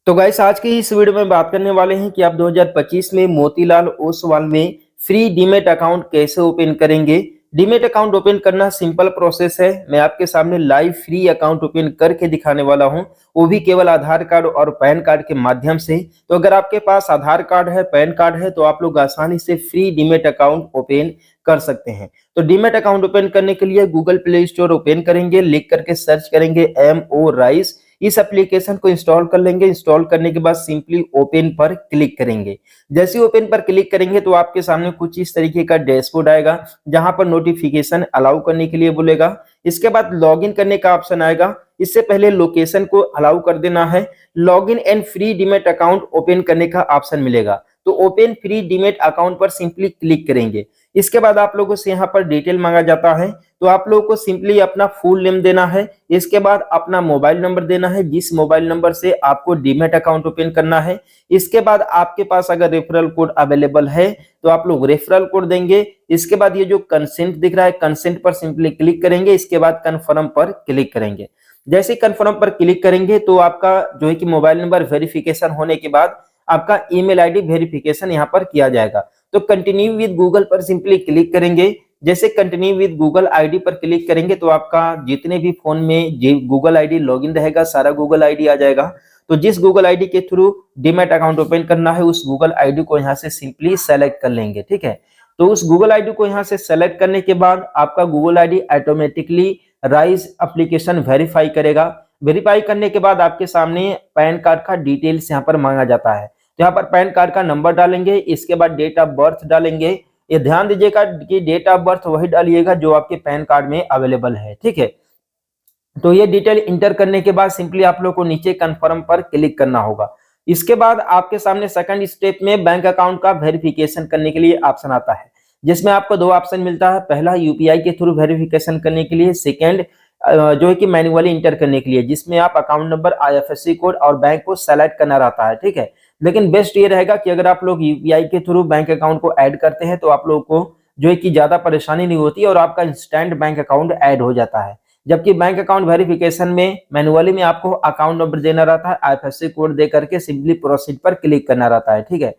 तो गाइस आज की इस वीडियो में बात करने वाले हैं कि आप 2025 में मोतीलाल ओसवाल में फ्री डीमैट अकाउंट कैसे ओपन करेंगे। डीमैट अकाउंट ओपन करना सिंपल प्रोसेस है। मैं आपके सामने लाइव फ्री अकाउंट ओपन करके दिखाने वाला हूं, वो भी केवल आधार कार्ड और पैन कार्ड के माध्यम से। तो अगर आपके पास आधार कार्ड है, पैन कार्ड है, तो आप लोग आसानी से फ्री डीमैट अकाउंट ओपन कर सकते हैं। तो डीमैट अकाउंट ओपन करने के लिए गूगल प्ले स्टोर ओपन करेंगे, लिख करके सर्च करेंगे MO राइस। इस एप्लीकेशन को इंस्टॉल कर लेंगे। इंस्टॉल करने के बाद सिंपली ओपन पर क्लिक करेंगे। जैसे ही ओपन पर क्लिक करेंगे तो आपके सामने कुछ इस तरीके का डैशबोर्ड आएगा, जहां पर नोटिफिकेशन अलाउ करने के लिए बोलेगा। इसके बाद लॉगिन करने का ऑप्शन आएगा। इससे पहले लोकेशन को अलाउ कर देना है। Login and free demat account open करने का ऑप्शन मिलेगा, तो ओपन फ्री डीमैट अकाउंट पर सिंपली क्लिक करेंगे। इसके बाद आप लोगों से यहाँ पर डिटेल मांगा जाता है, तो आप लोगों को सिंपली अपना फुल नेम देना है। इसके बाद अपना मोबाइल नंबर देना है, जिस मोबाइल नंबर से आपको डीमैट अकाउंट ओपन करना है। इसके बाद आपके पास अगर रेफरल कोड अवेलेबल है तो आप लोग रेफरल कोड देंगे। इसके बाद ये जो कंसेंट दिख रहा है, कंसेंट पर सिंपली क्लिक करेंगे। इसके बाद कन्फर्म पर क्लिक करेंगे। जैसे कन्फर्म पर क्लिक करेंगे तो आपका जो है कि मोबाइल नंबर वेरिफिकेशन होने के बाद आपका ईमेल आईडी वेरिफिकेशन यहाँ पर किया जाएगा। तो कंटिन्यू विद गूगल पर सिंपली क्लिक करेंगे। जैसे कंटिन्यू विद गूगल आईडी पर क्लिक करेंगे तो आपका जितने भी फोन में गूगल आईडी लॉगिन रहेगा, सारा गूगल आईडी आ जाएगा। तो जिस गूगल आईडी के थ्रू डीमैट अकाउंट ओपन करना है, उस गूगल आईडी को यहाँ से सिंपली सेलेक्ट कर लेंगे। ठीक है, तो उस गूगल आईडी को यहाँ से सेलेक्ट करने के बाद आपका Google ID automatically rise application verify करेगा। वेरीफाई करने के बाद आपके सामने पैन कार्ड का डिटेल्स यहाँ पर मांगा जाता है। तो यहाँ पर पैन कार्ड का नंबर डालेंगे। इसके बाद डेट ऑफ बर्थ डालेंगे। ये ध्यान दीजिएगा कि डेट ऑफ बर्थ वही डालिएगा जो आपके पैन कार्ड में अवेलेबल है। ठीक है, तो ये डिटेल इंटर करने के बाद सिंपली आप लोग को नीचे कंफर्म पर क्लिक करना होगा। इसके बाद आपके सामने सेकंड स्टेप में बैंक अकाउंट का वेरिफिकेशन करने के लिए ऑप्शन आता है, जिसमें आपको दो ऑप्शन मिलता है। पहला यूपीआई के थ्रू वेरिफिकेशन करने के लिए, सेकंड जो है कि मैन्युअली इंटर करने के लिए, जिसमें आप अकाउंट नंबर, आईएफएससी कोड और बैंक को सेलेक्ट करना रहता है। ठीक है, लेकिन बेस्ट ये रहेगा कि अगर आप लोग यूपीआई के थ्रू बैंक अकाउंट को ऐड करते हैं तो आप लोगों को जो है कि ज्यादा परेशानी नहीं होती और आपका इंस्टेंट बैंक अकाउंट ऐड हो जाता है। जबकि बैंक अकाउंट वेरिफिकेशन में मैनुअली में आपको अकाउंट नंबर देना रहता है, आईएफएससी कोड दे करके सिंपली प्रोसीड पर क्लिक करना रहता है। ठीक है,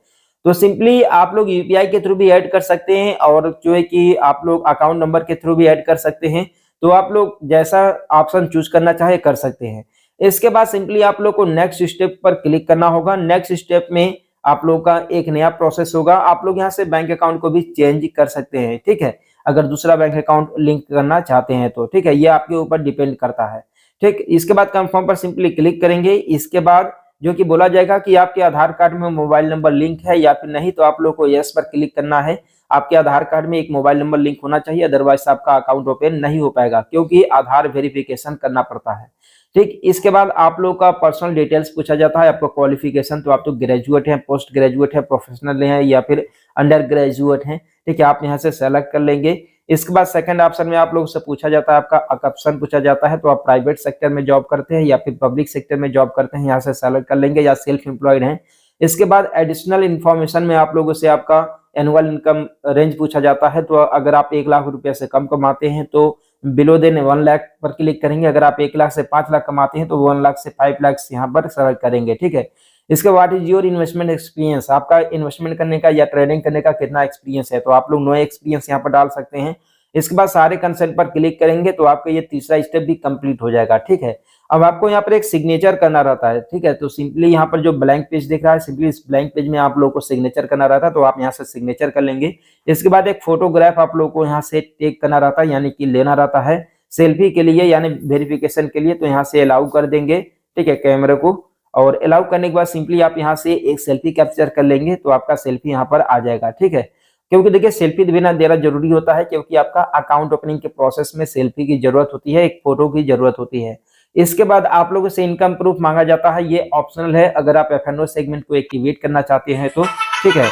तो सिंपली आप लोग यूपीआई के थ्रू भी ऐड कर सकते हैं और जो है कि आप लोग अकाउंट नंबर के थ्रू भी ऐड कर सकते हैं। तो आप लोग जैसा ऑप्शन चूज करना चाहे कर सकते हैं। इसके बाद सिंपली आप लोग को नेक्स्ट स्टेप पर क्लिक करना होगा। नेक्स्ट स्टेप में आप लोग का एक नया प्रोसेस होगा। आप लोग यहाँ से बैंक अकाउंट को भी चेंज कर सकते हैं। ठीक है, अगर दूसरा बैंक अकाउंट लिंक करना चाहते हैं तो। ठीक है, ये आपके ऊपर डिपेंड करता है। ठीक, इसके बाद कंफर्म पर सिंपली क्लिक करेंगे। इसके बाद जो कि बोला जाएगा कि आपके आधार कार्ड में मोबाइल नंबर लिंक है या फिर नहीं, तो आप लोग को यस पर क्लिक करना है। आपके आधार कार्ड में एक मोबाइल नंबर लिंक होना चाहिए, अदरवाइज आपका अकाउंट ओपन नहीं हो पाएगा, क्योंकि आधार वेरिफिकेशन करना पड़ता है। ठीक, इसके बाद आप लोग का पर्सनल डिटेल्स पूछा जाता है। आपका क्वालिफिकेशन, तो आप तो ग्रेजुएट हैं, पोस्ट ग्रेजुएट है, प्रोफेशनल हैं या फिर अंडर ग्रेजुएट हैं। ठीक है, आप यहाँ से सेलेक्ट कर लेंगे। इसके बाद सेकंड ऑप्शन में आप लोगों से पूछा जाता है, आपका ऑप्शन पूछा जाता है, तो आप प्राइवेट सेक्टर में जॉब करते हैं या फिर पब्लिक सेक्टर में जॉब करते हैं, यहाँ से सेलेक्ट कर लेंगे, या सेल्फ एम्प्लॉयड हैं। इसके बाद एडिशनल इन्फॉर्मेशन में आप लोगों से आपका एनुअल इनकम रेंज पूछा जाता है। तो अगर आप 1 लाख रुपए से कम कमाते हैं तो बिलो देन 1 लाख पर क्लिक करेंगे। अगर आप 1 लाख से 5 लाख कमाते हैं तो 1 लाख से 5 लाख यहाँ पर सेलेक्ट करेंगे। ठीक है, इसके what is your investment experience, आपका इन्वेस्टमेंट करने का या ट्रेडिंग करने का कितना एक्सपीरियंस है, तो आप लोग नो एक्सपीरियंस यहाँ पर डाल सकते हैं। इसके बाद सारे कंसेंट पर क्लिक करेंगे तो आपका ये तीसरा स्टेप भी कंप्लीट हो जाएगा। ठीक है, अब आपको यहाँ पर एक सिग्नेचर करना रहता है। ठीक है, तो सिंपली यहाँ पर जो ब्लैंक पेज दिख रहा है, सिंपली इस ब्लैंक पेज में आप लोगों को सिग्नेचर करना रहता है, तो आप यहाँ से सिग्नेचर कर लेंगे। इसके बाद एक फोटोग्राफ आप लोगों को यहाँ से टेक करना रहता है, यानी कि लेना रहता है सेल्फी के लिए, यानी वेरिफिकेशन के लिए। तो यहाँ से अलाउ कर देंगे। ठीक है, कैमरे को, और अलाउ करने के बाद सिंपली आप यहाँ से एक सेल्फी कैप्चर कर लेंगे तो आपका सेल्फी यहाँ पर आ जाएगा। ठीक है, क्योंकि देखिए सेल्फी देना जरूरी होता है, क्योंकि आपका अकाउंट ओपनिंग के प्रोसेस में सेल्फी की जरूरत होती है, एक फोटो की जरूरत होती है। इसके बाद आप लोगों से इनकम प्रूफ मांगा जाता है। ये ऑप्शनल है अगर आप एफएनओ सेगमेंट को एक्टिवेट करना चाहते हैं तो। ठीक है,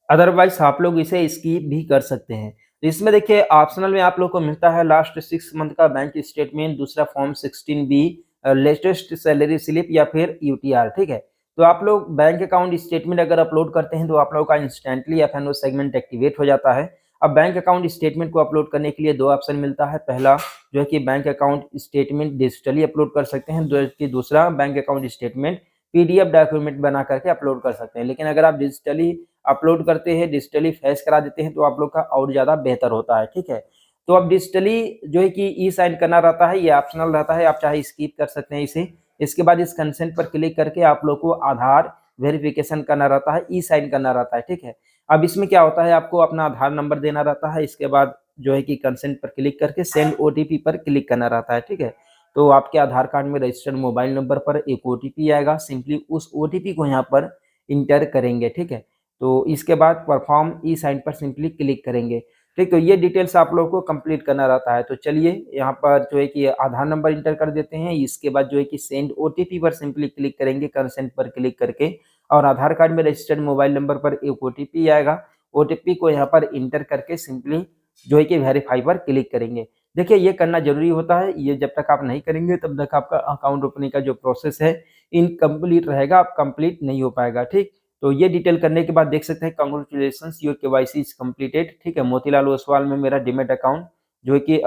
अदरवाइज आप लोग इसे स्किप भी कर सकते हैं। तो इसमें देखिए ऑप्शनल में आप लोग को मिलता है लास्ट 6 मंथ का बैंक स्टेटमेंट, दूसरा form 16B, latest salary slip या फिर यूटीआर। ठीक है, तो आप लोग बैंक अकाउंट स्टेटमेंट अगर अपलोड करते हैं तो आप लोग का इंस्टेंटली एफएनओ सेगमेंट एक्टिवेट हो जाता है। अब बैंक अकाउंट स्टेटमेंट को अपलोड करने के लिए दो ऑप्शन मिलता है। पहला जो है कि bank account statement digitally upload कर सकते हैं, जो कि दूसरा bank account statement PDF document बना करके अपलोड कर सकते हैं। लेकिन अगर आप डिजिटली अपलोड करते हैं, डिजिटली फैश करा देते हैं तो आप लोग का और ज़्यादा बेहतर होता है, ठीक है। तो अब डिजिटली जो है कि ई साइन करना रहता है, ये ऑप्शनल रहता है, आप चाहे स्किप कर सकते हैं इसे। इसके बाद इस कंसेंट पर क्लिक करके आप लोग को आधार वेरिफिकेशन करना रहता है, ई साइन करना रहता है, ठीक है। अब इसमें क्या होता है, आपको अपना आधार नंबर देना रहता है, इसके बाद जो है कि कंसेंट पर क्लिक करके सेंड ओटीपी पर क्लिक करना रहता है, ठीक है। तो आपके आधार कार्ड में रजिस्टर्ड मोबाइल नंबर पर एक ओटीपी आएगा, सिंपली उस ओटीपी को यहाँ पर इंटर करेंगे, ठीक है। तो इसके बाद परफॉर्म ई साइन पर सिंपली क्लिक करेंगे, ठीक। तो ये डिटेल्स आप लोगों को कंप्लीट करना रहता है। तो चलिए यहाँ पर जो है कि आधार नंबर इंटर कर देते हैं, इसके बाद जो है कि सेंड ओटीपी पर सिंपली क्लिक करेंगे, कंसेंट पर क्लिक करके, और आधार कार्ड में रजिस्टर्ड मोबाइल नंबर पर एक ओटीपी आएगा, ओटीपी को यहाँ पर इंटर करके सिंपली जो है कि वेरीफाई पर क्लिक करेंगे। देखिए ये करना जरूरी होता है, ये जब तक आप नहीं करेंगे तब तक आपका अकाउंट ओपनिंग का जो प्रोसेस है इनकम्प्लीट रहेगा, आप कंप्लीट नहीं हो पाएगा, ठीक। तो ये डिटेल करने के बाद देख सकते हैं congratulations your KYC is completed, ठीक है। मोतीलाल ओसवाल में मेरा डीमैट अकाउंट जो है कि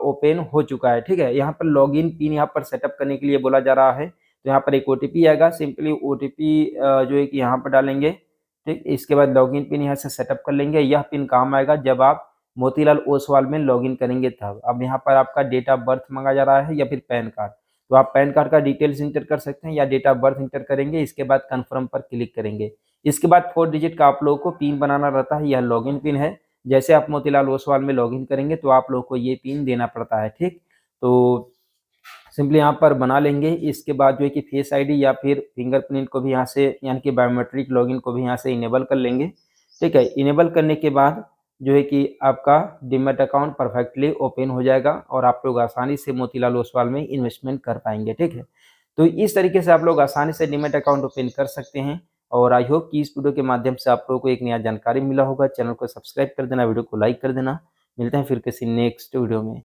ओपन हो चुका है, ठीक है। यहाँ पर लॉगिन पिन यहाँ पर सेटअप करने के लिए बोला जा रहा है, तो यहाँ पर एक ओटीपी आएगा, सिंपली ओटीपी जो है कि यहाँ पर डालेंगे, ठीक। इसके बाद लॉगिन पिन यहाँ से सेटअप कर लेंगे। यह पिन काम आएगा जब आप मोतीलाल ओसवाल में लॉगिन करेंगे तब। अब यहाँ पर आपका डेट ऑफ बर्थ मांगा जा रहा है या फिर पैन कार्ड, तो आप पैन कार्ड का डिटेल्स इंटर कर सकते हैं या डेट ऑफ बर्थ इंटर करेंगे, इसके बाद कन्फर्म पर क्लिक करेंगे। इसके बाद 4 डिजिट का आप लोगों को पिन बनाना रहता है, यह लॉगिन पिन है। जैसे आप मोतीलाल ओसवाल में लॉगिन करेंगे तो आप लोगों को ये पिन देना पड़ता है, ठीक। तो सिंपली यहाँ पर बना लेंगे। इसके बाद जो है कि फेस आईडी या फिर फिंगरप्रिंट को भी यहाँ से यानी कि बायोमेट्रिक लॉगिन को भी यहाँ से इनेबल कर लेंगे, ठीक है। इनेबल करने के बाद जो है कि आपका डीमैट अकाउंट परफेक्टली ओपन हो जाएगा और आप लोग आसानी से मोतीलाल ओसवाल में इन्वेस्टमेंट कर पाएंगे, ठीक है। तो इस तरीके से आप लोग आसानी से डीमैट अकाउंट ओपन कर सकते हैं। और आई होप कि इस वीडियो के माध्यम से आप लोगों को एक नया जानकारी मिला होगा। चैनल को सब्सक्राइब कर देना, वीडियो को लाइक कर देना। मिलते हैं फिर किसी नेक्स्ट वीडियो में।